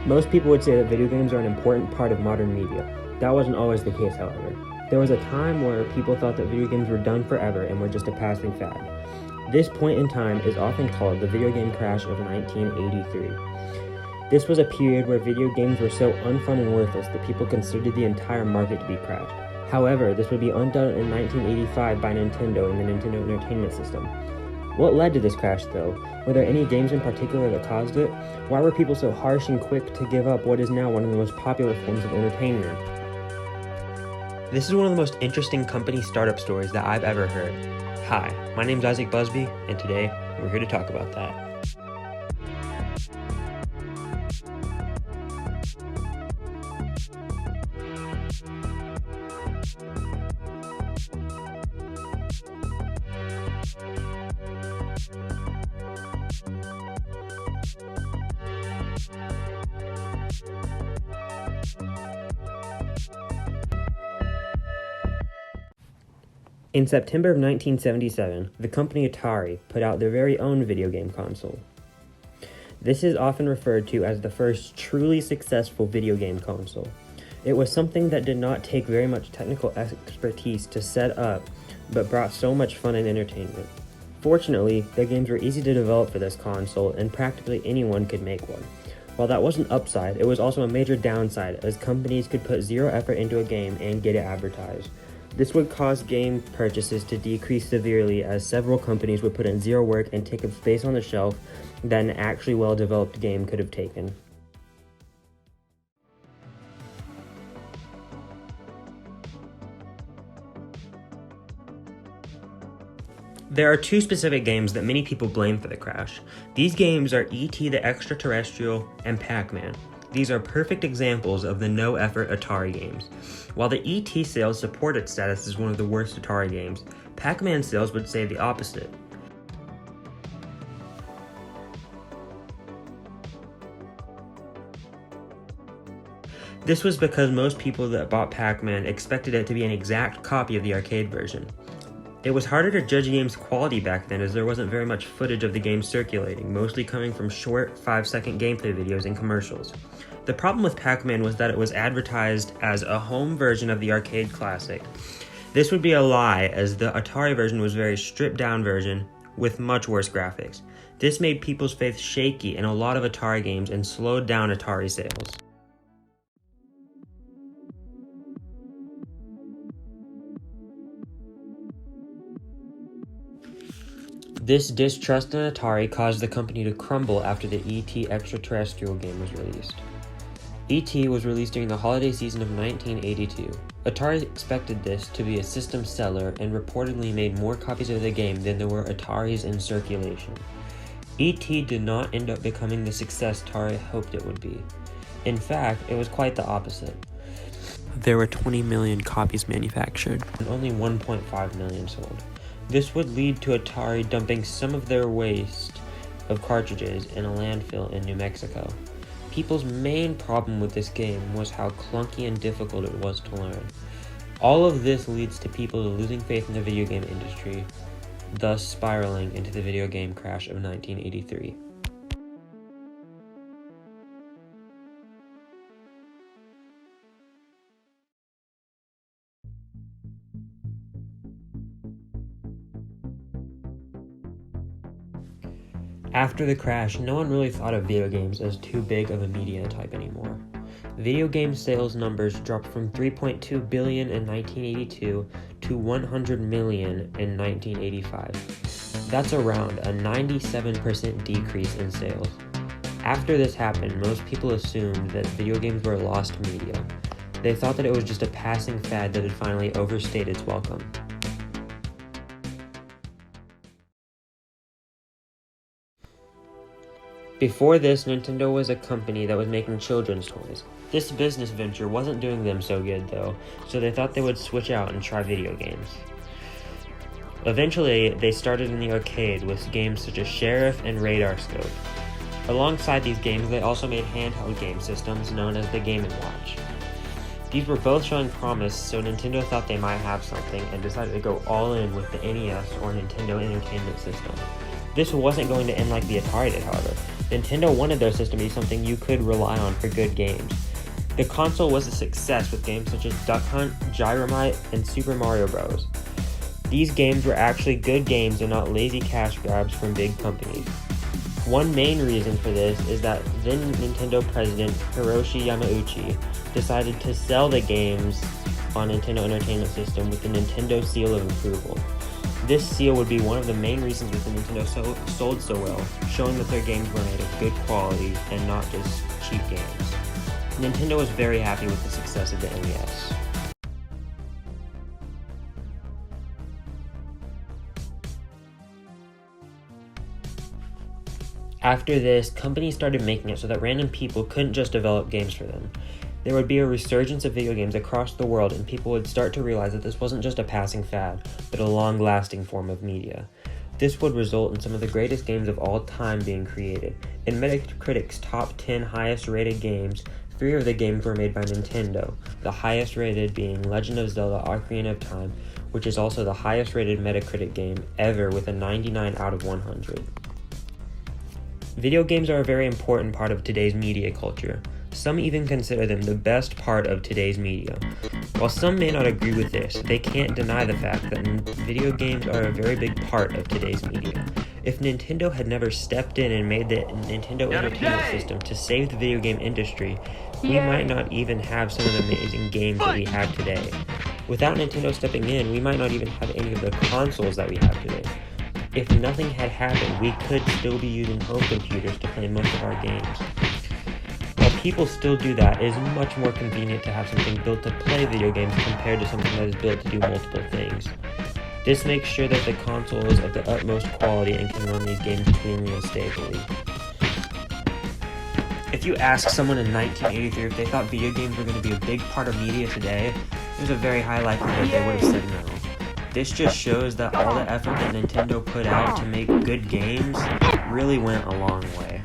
Most people would say that video games are an important part of modern media. That wasn't always the case, however. There was a time where people thought that video games were done forever and were just a passing fad. This point in time is often called the video game crash of 1983. This was a period where video games were so unfun and worthless that people considered the entire market to be crashed. However, this would be undone in 1985 by Nintendo and the Nintendo Entertainment System. What led to this crash, though? Were there any games in particular that caused it? Why were people so harsh and quick to give up what is now one of the most popular forms of entertainment? This is one of the most interesting company startup stories that I've ever heard. Hi, my name's Isaac Busby, and today we're here to talk about that. In September of 1977, the company Atari put out their very own video game console. This is often referred to as the first truly successful video game console. It was something that did not take very much technical expertise to set up, but brought so much fun and entertainment. Fortunately, the games were easy to develop for this console, and practically anyone could make one. While that was an upside, it was also a major downside, as companies could put zero effort into a game and get it advertised. This would cause game purchases to decrease severely, as several companies would put in zero work and take up space on the shelf that an actually well-developed game could have taken. There are two specific games that many people blame for the crash. These games are E.T. the Extraterrestrial and Pac-Man. These are perfect examples of the no-effort Atari games. While the E.T. sales support its status as one of the worst Atari games, Pac-Man sales would say the opposite. This was because most people that bought Pac-Man expected it to be an exact copy of the arcade version. It was harder to judge a game's quality back then, as there wasn't very much footage of the game circulating, mostly coming from short 5-second gameplay videos and commercials. The problem with Pac-Man was that it was advertised as a home version of the arcade classic. This would be a lie, as the Atari version was a very stripped down version with much worse graphics. This made people's faith shaky in a lot of Atari games and slowed down Atari sales. This distrust in Atari caused the company to crumble after the E.T. Extraterrestrial game was released. E.T. was released during the holiday season of 1982. Atari expected this to be a system seller and reportedly made more copies of the game than there were Ataris in circulation. E.T. did not end up becoming the success Atari hoped it would be. In fact, it was quite the opposite. There were 20 million copies manufactured, and only 1.5 million sold. This would lead to Atari dumping some of their waste of cartridges in a landfill in New Mexico. People's main problem with this game was how clunky and difficult it was to learn. All of this leads to people losing faith in the video game industry, thus spiraling into the video game crash of 1983. After the crash, no one really thought of video games as too big of a media type anymore. Video game sales numbers dropped from 3.2 billion in 1982 to 100 million in 1985. That's around a 97% decrease in sales. After this happened, most people assumed that video games were lost media. They thought that it was just a passing fad that had finally overstayed its welcome. Before this, Nintendo was a company that was making children's toys. This business venture wasn't doing them so good though, so they thought they would switch out and try video games. Eventually, they started in the arcade with games such as Sheriff and Radar Scope. Alongside these games, they also made handheld game systems known as the Game & Watch. These were both showing promise, so Nintendo thought they might have something and decided to go all in with the NES or Nintendo Entertainment System. This wasn't going to end like the Atari did, however. Nintendo wanted their system to be something you could rely on for good games. The console was a success with games such as Duck Hunt, Gyromite, and Super Mario Bros. These games were actually good games and not lazy cash grabs from big companies. One main reason for this is that then Nintendo president Hiroshi Yamauchi decided to sell the games on Nintendo Entertainment System with the Nintendo seal of approval. This seal would be one of the main reasons that the Nintendo sold so well, showing that their games were made of good quality and not just cheap games. Nintendo was very happy with the success of the NES. After this, companies started making it so that random people couldn't just develop games for them. There would be a resurgence of video games across the world, and people would start to realize that this wasn't just a passing fad, but a long-lasting form of media. This would result in some of the greatest games of all time being created. In Metacritic's top 10 highest-rated games, 3 of the games were made by Nintendo, the highest rated being Legend of Zelda: Ocarina of Time, which is also the highest rated Metacritic game ever with a 99 out of 100. Video games are a very important part of today's media culture. Some even consider them the best part of today's media. While some may not agree with this, they can't deny the fact that video games are a very big part of today's media. If Nintendo had never stepped in and made the Nintendo Entertainment System to save the video game industry, we might not even have some of the amazing games that we have today. Without Nintendo stepping in, we might not even have any of the consoles that we have today. If nothing had happened, we could still be using home computers to play most of our games. While people still do that, it is much more convenient to have something built to play video games compared to something that is built to do multiple things. This makes sure that the console is of the utmost quality and can run these games cleanly and stably. If you ask someone in 1983 if they thought video games were going to be a big part of media today, there's a very high likelihood they would have said no. This just shows that all the effort that Nintendo put out to make good games really went a long way.